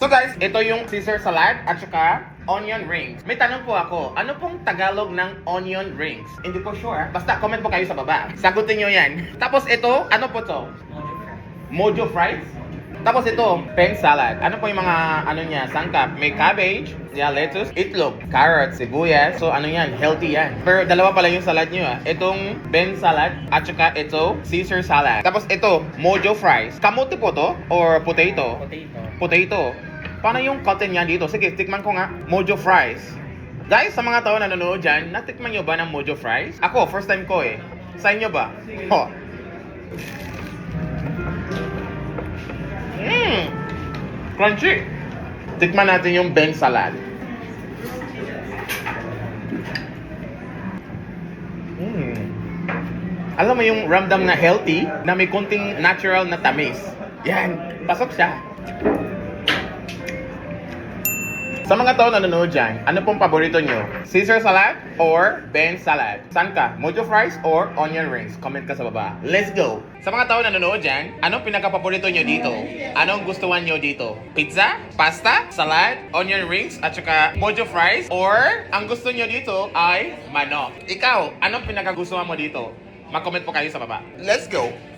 So guys, ito yung Caesar salad at saka onion rings. May tanong po ako, ano pong Tagalog ng onion rings? Hindi ko sure. Basta comment po kayo sa baba. Sagutin nyo yan. Tapos ito, ano po to? Mojo fries. Tapos ito, peng salad. Ano po yung mga ano niya? Sangkap. May cabbage, lettuce, itlog, carrots, sibuyas. So ano yan? Healthy yan. Pero dalawa pala yung salad niyo ah. Itong Ben salad at saka ito, Caesar salad. Tapos ito, mojo fries. Kamote po to? Or potato? Potato. Paano yung cotton yan dito? Sige, tikman ko nga. Mojo fries. Guys, sa mga tao na nanonood dyan, natikman nyo ba ng mojo fries? Ako, first time ko eh. Sa inyo ba? Oh. Crunchy. Tikman natin yung Ben salad. Alam mo yung ramdam na healthy, na may konting natural na tamis. Yan, pasok siya. Sa mga tao na nanonood dyan, ano pong paborito nyo? Caesar salad or Ben salad? Saan ka? Mojo fries or onion rings? Comment ka sa baba. Let's go! Sa mga tao na nanonood dyan, anong pinaka-paborito nyo dito? Anong gustuhan nyo dito? Pizza? Pasta? Salad? Onion rings? At saka mojo fries? Or ang gusto nyo dito ay manok? Ikaw, anong pinaka-gustuhan mo dito? Mag-comment po kayo sa baba. Let's go!